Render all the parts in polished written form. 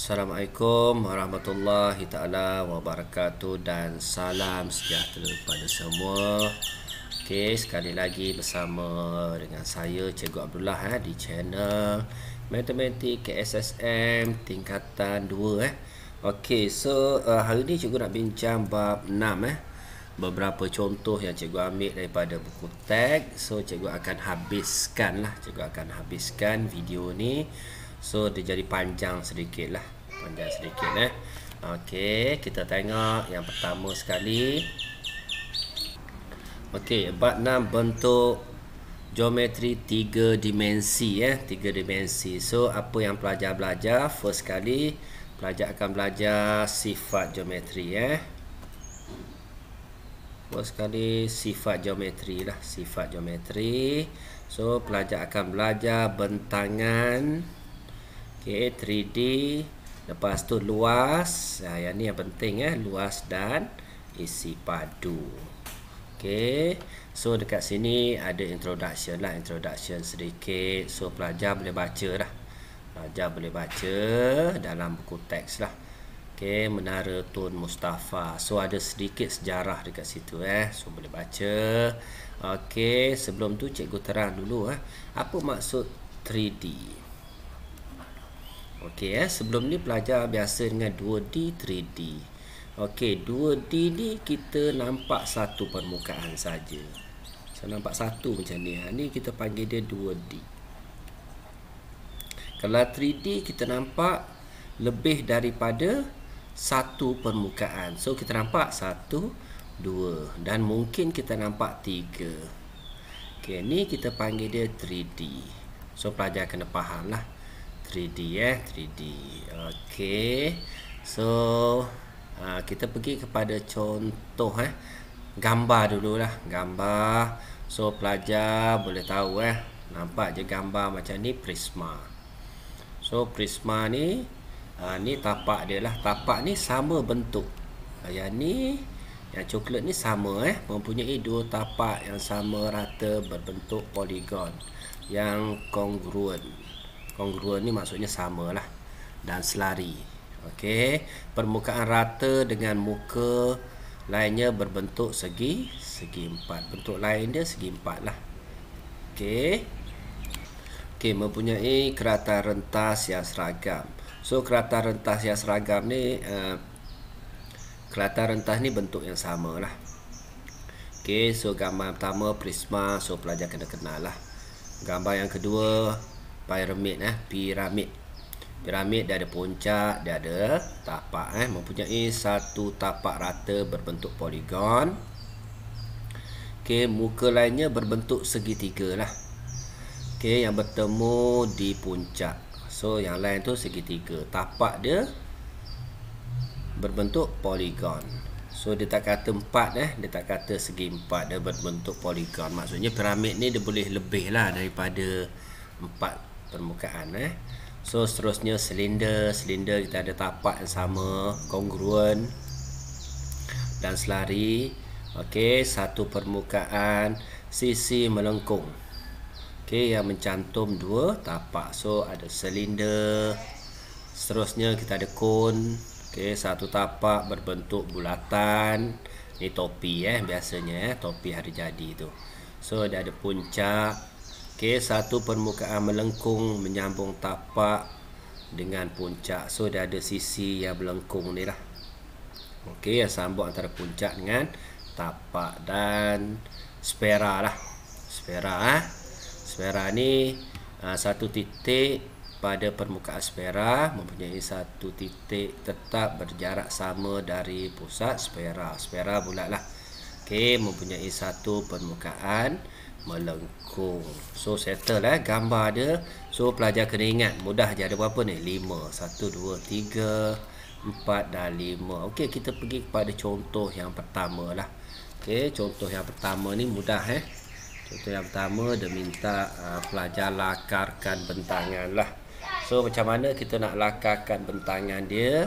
Assalamualaikum warahmatullahi ta'ala wabarakatuh dan salam sejahtera kepada semua. Okey, sekali lagi bersama dengan saya Cikgu Abdullah di channel Matematik KSSM tingkatan 2 Okey, so hari ni cikgu nak bincang bab 6 beberapa contoh yang cikgu ambil daripada buku teks. So cikgu akan habiskan video ni. So dia jadi panjang sedikit lah. Okey, kita tengok yang pertama sekali. Okey, bab 6 bentuk geometri 3 dimensi 3 dimensi. So apa yang pelajar belajar? First sekali pelajar akan belajar sifat geometri First sekali sifat geometri lah, sifat geometri. So pelajar akan belajar bentangan 3D. Lepas tu luas. Yang ni yang penting luas dan isi padu. Okey. So dekat sini ada introduction sedikit. So pelajar boleh baca lah. Pelajar boleh baca dalam buku teks lah. Okey, Menara Tun Mustafa. So ada sedikit sejarah dekat situ So boleh baca. Okey, sebelum tu cikgu terang dulu apa maksud 3D. Okey, sebelum ni pelajar biasa dengan 2D, 3D. Okey, 2D ni kita nampak satu permukaan saja. So nampak satu macam ni. Ni kita panggil dia 2D. Kalau 3D kita nampak lebih daripada satu permukaan. So kita nampak 1, 2 dan mungkin kita nampak 3. Okey, ni kita panggil dia 3D. So pelajar kena faham lah 3D 3D. Okey. So kita pergi kepada contoh gambar dululah. Gambar. So pelajar boleh tahu nampak je gambar macam ni prisma. So prisma ni ni tapak dia lah. Tapak ni sama bentuk. Yang ni yang coklat ni sama mempunyai dua tapak yang sama rata berbentuk poligon yang kongruen. Kongruen ni maksudnya sama lah dan selari. Okey, permukaan rata dengan muka lainnya berbentuk segi empat. Bentuk lain dia segi empat lah. Okey. Okey, mempunyai kerata rentas yang seragam. So kerata rentas yang seragam ni kerata rentas ni bentuk yang sama lah. Okey, so gambar pertama prisma. So pelajar kena kenal lah. Gambar yang kedua piramid piramid dia ada puncak, dia ada tapak mempunyai satu tapak rata berbentuk poligon. Okey, muka lainnya berbentuk segitiga lah. Okey, yang bertemu di puncak. So yang lain tu segitiga. Tapak dia berbentuk poligon. So dia tak kata empat dia tak kata segi empat, dia berbentuk poligon. Maksudnya piramid ni dia boleh lebih lah daripada 4 permukaan So seterusnya silinder. Silinder kita ada tapak yang sama, kongruen dan selari. Okey, satu permukaan sisi melengkung. Okey, yang mencantum dua tapak. So ada silinder. Seterusnya kita ada kon. Okey, satu tapak berbentuk bulatan. Ni topi biasanya topi hari jadi tu. So dia ada puncak. Okey, satu permukaan melengkung menyambung tapak dengan puncak. So dia ada sisi yang melengkung ni lah. Okey, yang sambung antara puncak dengan tapak. Dan sfera lah. Sfera ni satu titik pada permukaan sfera mempunyai satu titik tetap berjarak sama dari pusat sfera. Sfera bulat lah. Okey, mempunyai satu permukaan melengkung. So settle gambar dia. So pelajar kena ingat, mudah je, ada berapa ni? 5. 1, 2, 3, 4 dan 5. Okey, kita pergi kepada contoh yang pertama lah. Okey, contoh yang pertama ni mudah Contoh yang pertama dia minta pelajar lakarkan bentangan lah. So macam mana kita nak lakarkan bentangan dia?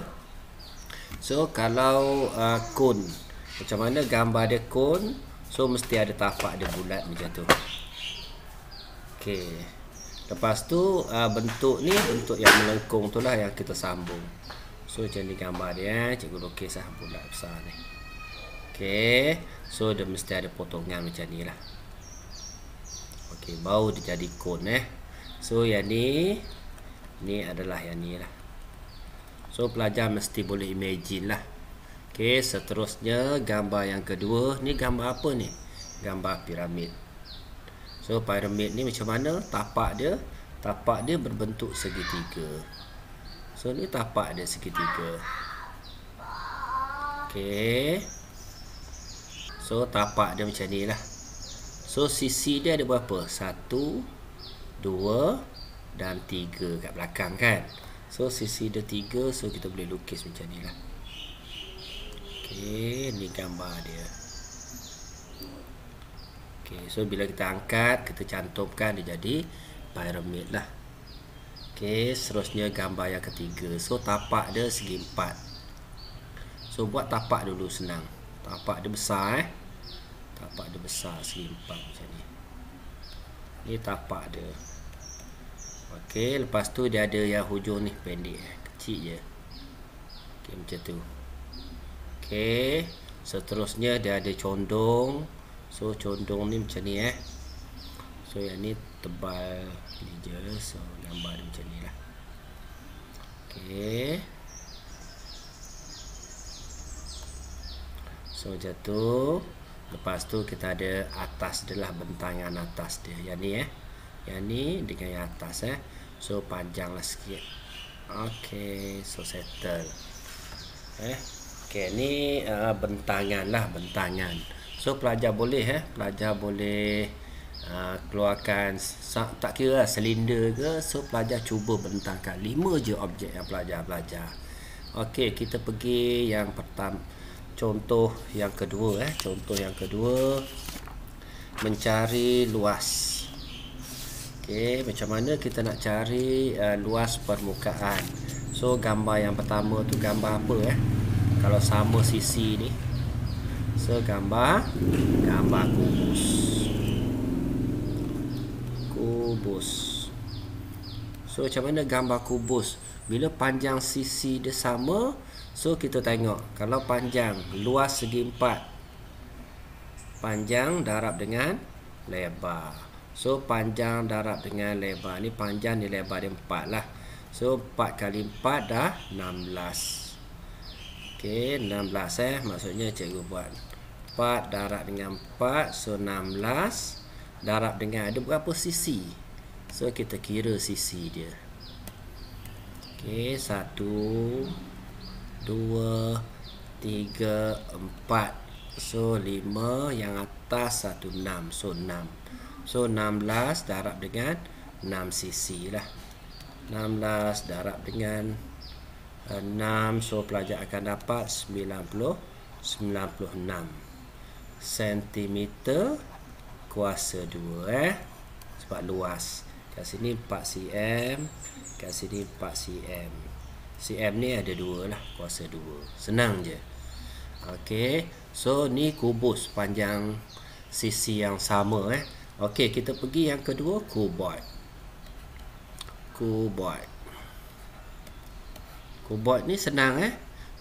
So kalau kon, macam mana gambar dia kon? So mesti ada tapak dia bulat macam tu. Okey. Lepas tu bentuk ni, bentuk yang melengkung tu lah yang kita sambung. So macam ni gambar dia, cikgu lukis lah bulat besar ni. Okey, so dia mesti ada potongan macam ni lah. Okey, baru dia jadi cone So yang ni adalah yang ni lah. So pelajar mesti boleh imagine lah. Okey, seterusnya gambar yang kedua, ni gambar apa ni? Gambar piramid. So piramid ni macam mana? Tapak dia berbentuk segitiga. So ni tapak dia segitiga. Okey. So tapak dia macam ni lah. So sisi dia ada berapa? 1, 2 dan 3 kat belakang kan. So sisi dia 3, so kita boleh lukis macam ni lah. Okey, ni gambar dia. Okay, so bila kita angkat, kita cantumkan, dia jadi piramid lah. Okay, seterusnya gambar yang ketiga. So tapak dia segi 4. So buat tapak dulu senang. Tapak dia besar Tapak dia besar segi 4 macam ni. Ni tapak dia. Okay, lepas tu dia ada yang hujung ni pendek kecil je. Okay, macam tu. Okay, seterusnya dia ada condong. So condong ni macam ni So yang ni tebal ni je. So gambar dia macam ni lah. Okay. So macam tu. Lepas tu kita ada atas dia lah, bentangan atas dia. Yang ni Yang ni dengan yang atas So panjang lah sikit. Okay, so settle. Okay, ni bentangan lah, bentangan. So pelajar boleh keluarkan, tak kira silinder ke. So pelajar cuba bentangkan 5 je objek yang pelajar belajar. Okey, kita pergi yang pertama. Contoh yang kedua Contoh yang kedua, mencari luas. Okey, macam mana kita nak cari luas permukaan? So gambar yang pertama tu gambar apa Kalau sama sisi ni, so gambar kubus. So macam mana gambar kubus? Bila panjang sisi dia sama, so kita tengok kalau panjang luas segi 4, panjang darab dengan lebar. So panjang darab dengan lebar, ni panjang ni lebar dia 4 lah. So 4 kali 4 dah 16. Okey, 16 maksudnya cikgu buat 4 darab dengan 4, so 16 darab dengan ada berapa sisi. So kita kira sisi dia. Okey, 1 2 3 4. So 5, yang atas 1 6. So 6. So 16 darab dengan 6 sisi lah. 16 darab dengan 6, so pelajar akan dapat 96 cm kuasa 2 sebab luas. Kat sini 4 cm, kat sini 4 cm. Cm ni ada 2 lah, kuasa 2. Senang je. Okey, so ni kubus panjang sisi yang sama Okey, kita pergi yang kedua, kuboid. Kuboid ni senang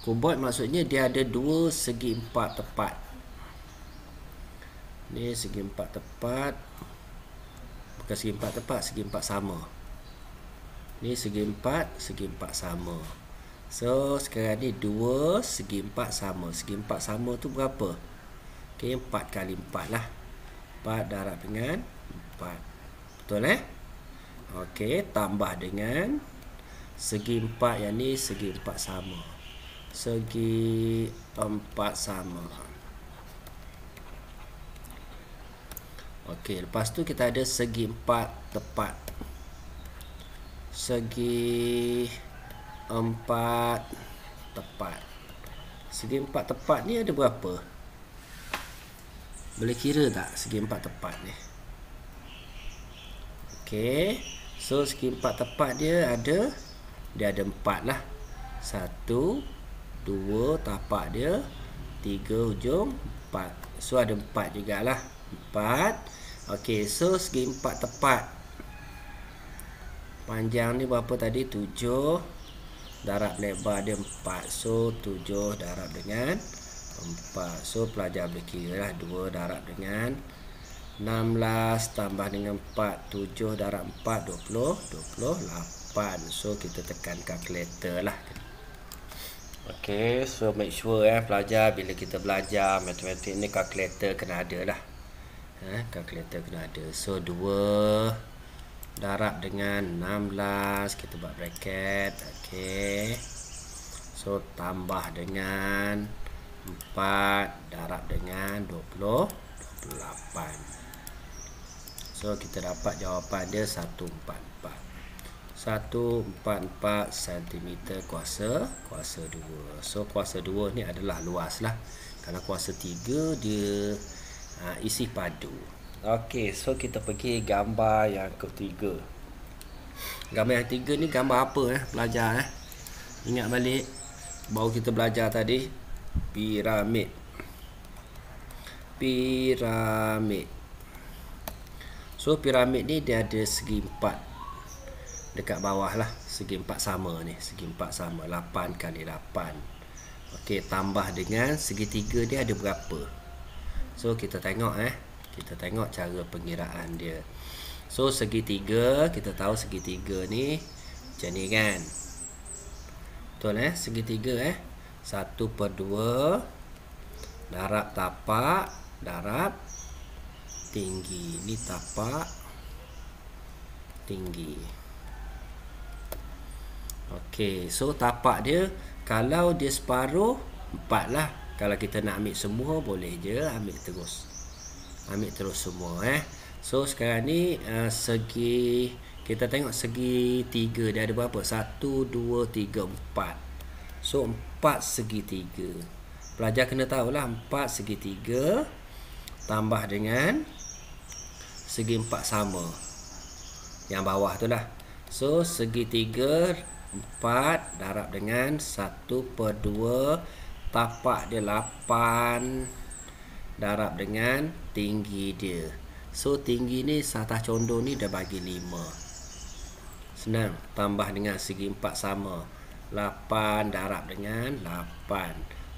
Kuboid maksudnya dia ada 2 segi 4 tepat. Ni segi 4 tepat. Bukan segi 4 tepat, segi 4 sama. Ni segi 4 sama. So sekarang ni 2 segi 4 sama. Segi 4 sama tu berapa? Okey, 4 kali 4 lah. 4 darab dengan 4. Betul Okey, tambah dengan segi 4 yang ni segi 4 sama. Segi 4 sama. Okey, lepas tu kita ada segi 4 tepat. Segi 4 tepat. Segi 4 tepat ni ada berapa? Boleh kira tak segi 4 tepat ni? Okey, so segi 4 tepat dia ada 4 lah. 1 2 tapak dia, 3 hujung 4. So ada 4 jugalah. 4. Okey, so segi 4 tepat. Panjang ni berapa tadi? 7. Darab lebar dia 4. So 7 darab dengan 4. So pelajar boleh kira lah. 2 darab dengan 16 tambah dengan 4. 7 darab 4 28. So kita tekan kalkulator lah. Okay, so make sure pelajar bila kita belajar matematik ni kalkulator kena ada lah. Kalkulator kena ada. So 2 darab dengan 16, kita buat bracket. Okay, so tambah dengan 4 darab dengan 28. So kita dapat jawapan dia 144 cm kuasa 2. So kuasa 2 ni adalah luas lah. Kalau kuasa 3 dia isi padu. Okey, so kita pergi gambar yang ketiga. Gambar yang ketiga ni gambar apa pelajar Ingat balik baru kita belajar tadi piramid. So piramid ni dia ada segi 4 dekat bawah lah. Segi 4 sama ni, segi 4 sama 8 kali 8. Okey, tambah dengan segi 3 dia ada berapa? So kita tengok kita tengok cara pengiraan dia. So segi 3, kita tahu segi 3 ni macam ni kan. Betul segi 3 1/2 darab tapak darab tinggi. Ni tapak tinggi. Okey, so tapak dia kalau dia separuh 4 lah. Kalau kita nak ambil semua boleh je ambil terus semua So sekarang ni segi, kita tengok segi 3 dia ada berapa? 1, 2, 3, 4. So 4 segi 3. Pelajar kena tahulah 4 segi 3 tambah dengan segi 4 sama yang bawah tu lah. So segi 3 4 darab dengan 1/2 tapak dia 8 darab dengan tinggi dia. So tinggi ni atas condong ni dah bagi 5. Senang, tambah dengan segi 4 sama 8 darab dengan 8.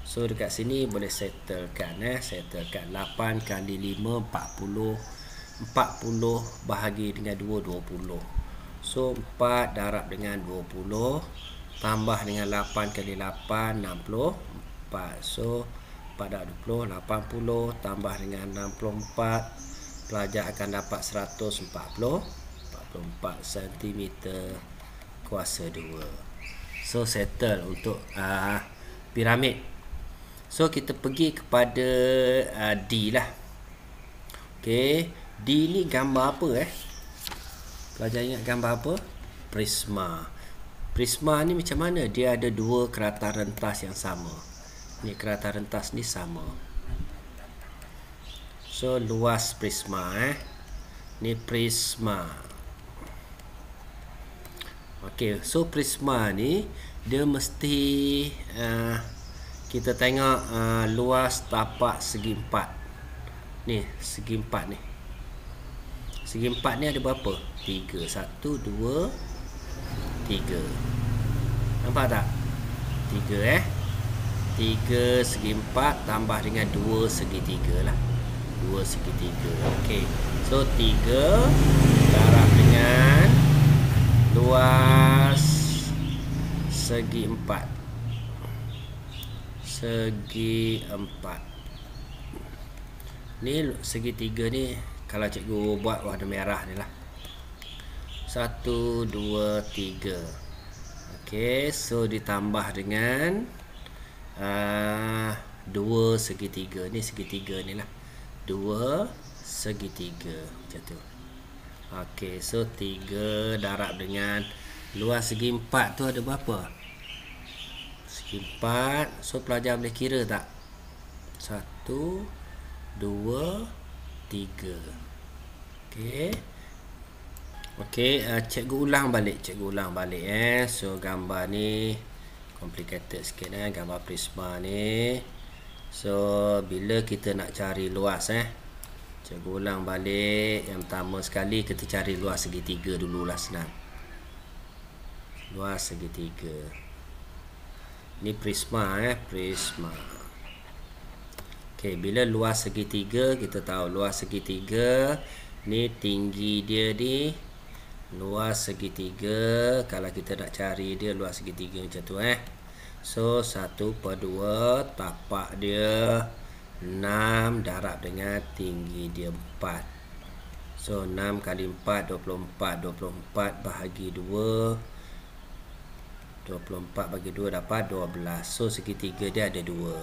So dekat sini boleh settlekan settlekan 8 kali 5 40 bahagi dengan 2 20. So 4 darab dengan 20 tambah dengan 8 kali 8 64. So 4 darab 20 80 tambah dengan 64, pelajar akan dapat 144 cm kuasa 2. So settle untuk piramid. So kita pergi kepada D lah. Okey, D ni gambar apa Pelajar ingat gambar apa? Prisma. Prisma ni macam mana? Dia ada dua keratan rentas yang sama. Ni keratan rentas ni sama. So luas prisma ni prisma. Okey, so prisma ni dia mesti kita tengok luas tapak segi 4. Ni segi 4 ni. Segi 4 ni ada berapa? 3. 1 2 3. Nampak tak? 3 3 segi 4 tambah dengan 2 segi 3 lah. 2 segi 3. Okey. So 3 darab dengan luas segi 4. Segi 4. Ni segi 3 ni kalau cikgu buat warna merah ni lah. 1 2 3. Okey, so ditambah dengan 2 segi 3. Ni segi 3 ni lah. 2 segi 3 macam tu. Okey, so 3 darab dengan luas segi 4 tu ada berapa? Segi 4. So pelajar boleh kira tak? 1 2 3. Okey. Okey, cikgu ulang balik. So gambar ni complicated sikit gambar prisma ni. So bila kita nak cari luas cikgu ulang balik. Yang pertama sekali kita cari luas segi 3 dululah, senang. luas segitiga. Ni prisma prisma. Okey, bila luas segitiga, kita tahu luas segitiga ni tinggi dia ni luas segitiga. Kalau kita nak cari dia luas segitiga macam tu So 1/2 tapak dia 6 darab dengan tinggi dia 4. So 6 kali 4 24. 24 bahagi 2, 24 bagi 2 dapat 12. So segitiga dia ada 2.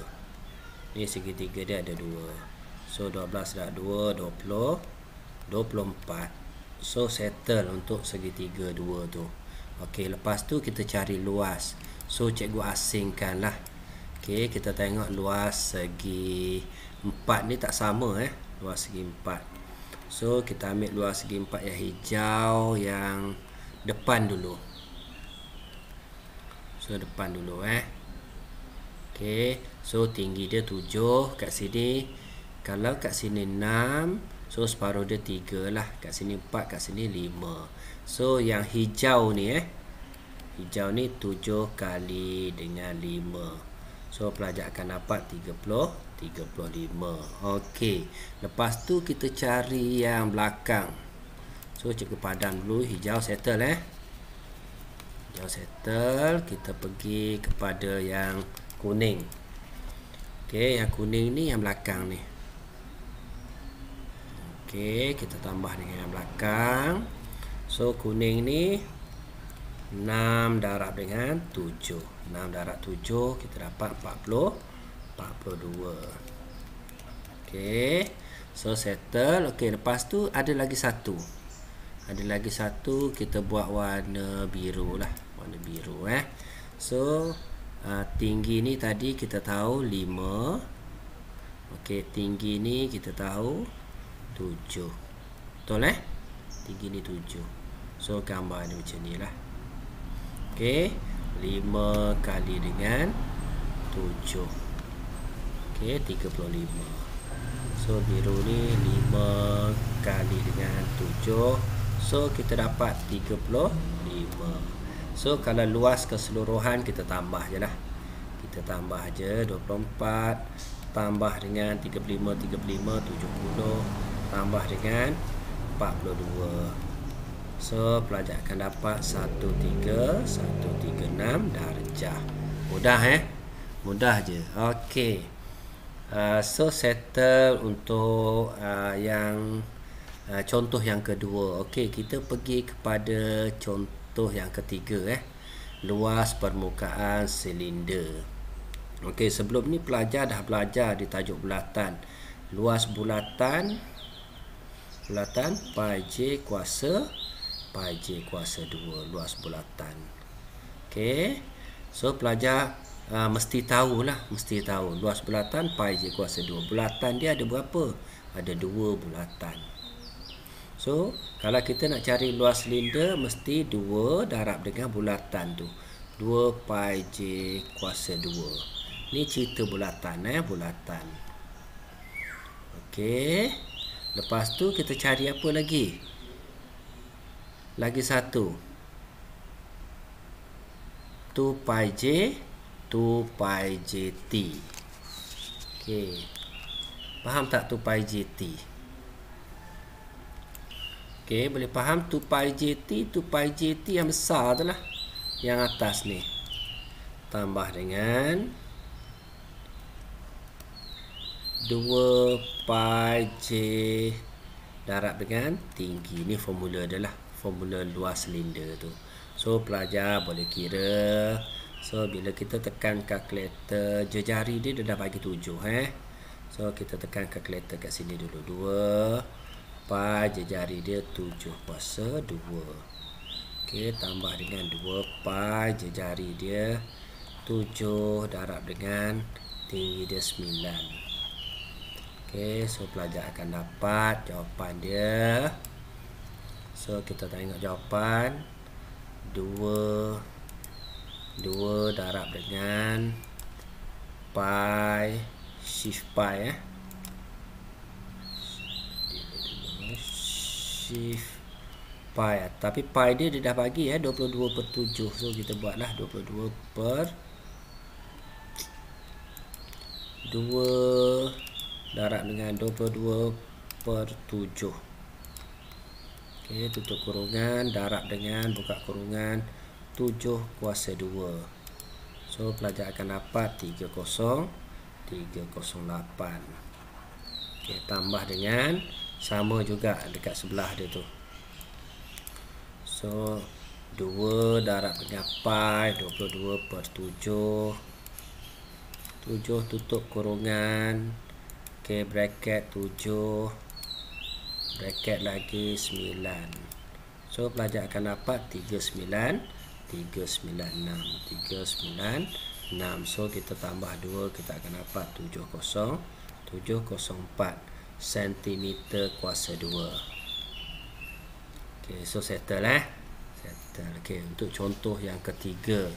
Ni segitiga dia ada 2. So 12 darab 2 20, 24. So settle untuk segitiga 2 tu. Okey, lepas tu kita cari luas. So cikgu asingkan lah. Okey, kita tengok luas segi 4 ni tak sama luas segi 4. So kita ambil luas segi 4 yang hijau yang depan dulu. So depan dulu Okey, so tinggi dia 7 kat sini. Kalau kat sini 6, so separuh dia 3 lah. Kat sini 4, kat sini 5. So yang hijau ni hijau ni 7 kali dengan 5. So pelajar akan dapat 35. Okey, lepas tu kita cari yang belakang. So cikgu padam dulu. Hijau settle Hijau settle. Kita pergi kepada yang kuning. Okey, yang kuning ni yang belakang ni. Okey, kita tambah dengan yang belakang. So kuning ni 6 darab dengan 7. 6 darab 7 kita dapat 42. Okey, so settle. Okey, lepas tu ada lagi satu. Kita buat warna biru lah. Warna biru So tinggi ni tadi kita tahu 5. Okey, tinggi ni kita tahu 7. Betul tinggi ni 7. So gambar ni macam ni lah. Okey, 5 kali dengan 7. Okey, 35. So biru ni 5 kali dengan 7. So kita dapat 35. So kalau luas keseluruhan kita tambah je lah. Kita tambah je 24 tambah dengan 35 70 tambah dengan 42. So pelajar akan dapat 136 darjah. Mudah mudah je. Okey, so settle untuk yang contoh yang kedua. Okey, kita pergi kepada contoh yang ketiga luas permukaan silinder. Okey, sebelum ni pelajar dah belajar di tajuk bulatan. Luas bulatan pi j kuasa 2 luas bulatan. Okey, so pelajar mesti tahu luas bulatan pi j kuasa 2. Bulatan dia ada berapa? Ada 2 bulatan. So kalau kita nak cari luas silinder, mesti 2 darab dengan bulatan tu, 2 pi j kuasa 2. Ni cerita bulatan bulatan. Okey, lepas tu kita cari apa lagi? Lagi satu, 2 pi j t. Okey, faham tak 2 pi j t? Okey, boleh faham 2 pi j t yang besar tu lah, yang atas ni. Tambah dengan 2 pi j darab dengan tinggi. Ni formula dia lah, formula luas silinder tu. So pelajar boleh kira. So bila kita tekan kalkulator, jari dia dah bagi 7 So kita tekan kalkulator kat sini dulu. 2 pi jari dia 7 kuasa 2. Okey, tambah dengan 2 pi jari dia 7 darab dengan tinggi dia 9. Okey, so pelajar akan dapat jawapan dia. So kita tengok jawapan 2 darab dengan pi shift pi shift pi. Tapi pi dia dah bagi 22/7. So kita buatlah 22 per 2 darab dengan 22/7. Okey, tutup kurungan, darab dengan buka kurungan 7 kuasa 2. So pelajar akan dapat 308. Okey, tambah dengan sama juga dekat sebelah dia tu. So 2 darab dengan pi 22/7. 7 tutup kurungan. Okey, bracket 7. Bracket lagi 9. So pelajar akan dapat 396. So kita tambah 2, kita akan dapat 704 cm kuasa 2. Okey, so settle settle. Okey, untuk contoh yang ketiga.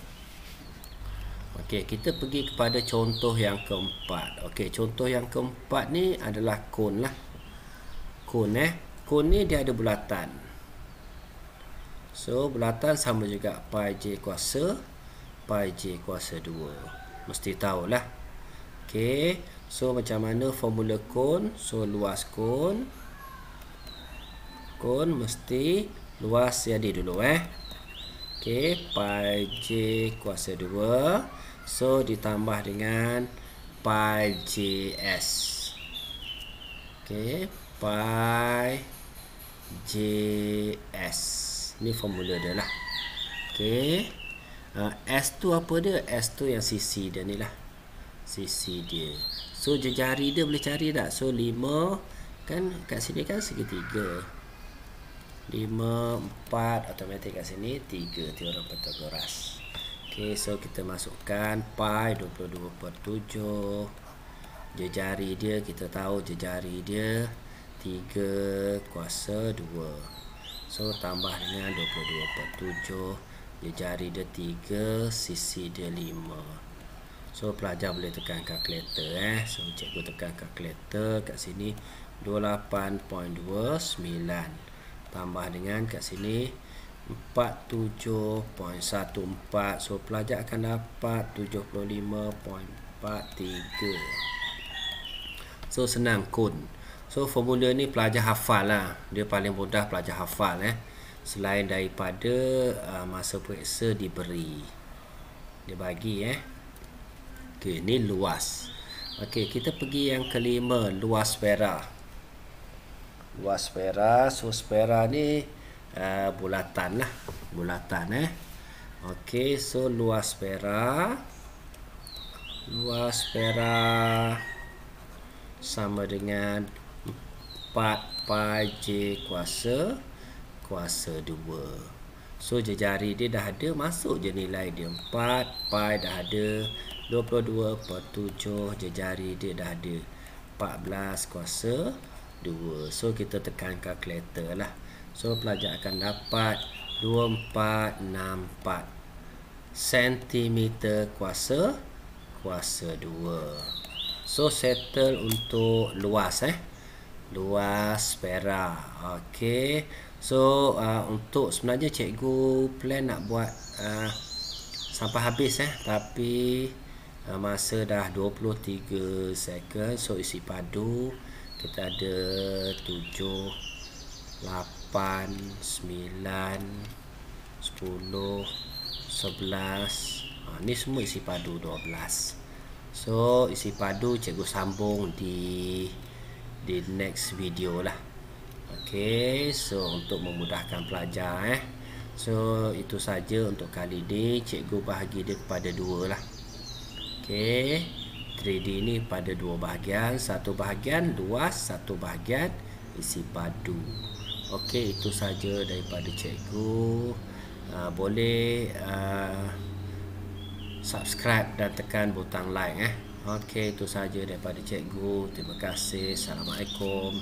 Okey, kita pergi kepada contoh yang keempat. Okey, contoh yang keempat ni adalah kon lah. Kon kon ni dia ada bulatan. So bulatan sama juga pi j kuasa 2. Mesti tahulah. Okey, so macam mana formula kon? So luas kon mesti luas jadi dulu Okey, pi j kuasa 2. So ditambah dengan pi js. Okey, pi js. Ni formula dia lah. Okey. S tu apa dia? S tu yang sisi dia ni lah. Sisi dia. So jari dia boleh cari tak? So 5 kan kat sini kan segitiga. 5, 4 automatik kat sini 3 teorem Pythagoras. Okey, so kita masukkan pi 22/7. Jari dia kita tahu jari dia 3 kuasa 2. So tambah dengan 22/7. Jari dia 3, sisi dia 5. So pelajar boleh tekan kalkulator So cikgu tekan kalkulator kat sini 28.29 tambah dengan kat sini 47.14. So pelajar akan dapat 75.43. So senang kon. So formula ni pelajar hafal lah. Dia paling mudah pelajar hafal selain daripada masa periksa diberi. Dia bagi Okey, ni luas. Okey, kita pergi yang kelima, luas sfera. Luas sfera. So sfera ni bulatan lah. Bulatan Okey, so luas sfera. Luas sfera sama dengan 4 pi j kuasa 2. So jari dia dah ada, masuk je nilai dia. 4 pi dah ada, 22/7 jari dia dah ada, 14 kuasa 2. So kita tekan kalkulator lah. So pelajar akan dapat 2464 cm kuasa 2. So settle untuk luas luas sfera. Okey. So untuk sebenarnya cikgu plan nak buat sampai habis tapi masa dah 23 second. So isi padu kita ada 7, 8, 9, 10, 11. Ni semua isi padu 12. So isi padu cikgu sambung di next video lah. Okey, so untuk memudahkan pelajar so itu saja untuk kali ini. Cikgu bahagi dia kepada 2 lah. Okey, 3D ni pada 2 bahagian. Satu bahagian luas, satu bahagian isi padu. Okey, itu saja daripada cikgu. Boleh subscribe dan tekan butang like Okey, itu saja daripada cikgu. Terima kasih. Assalamualaikum.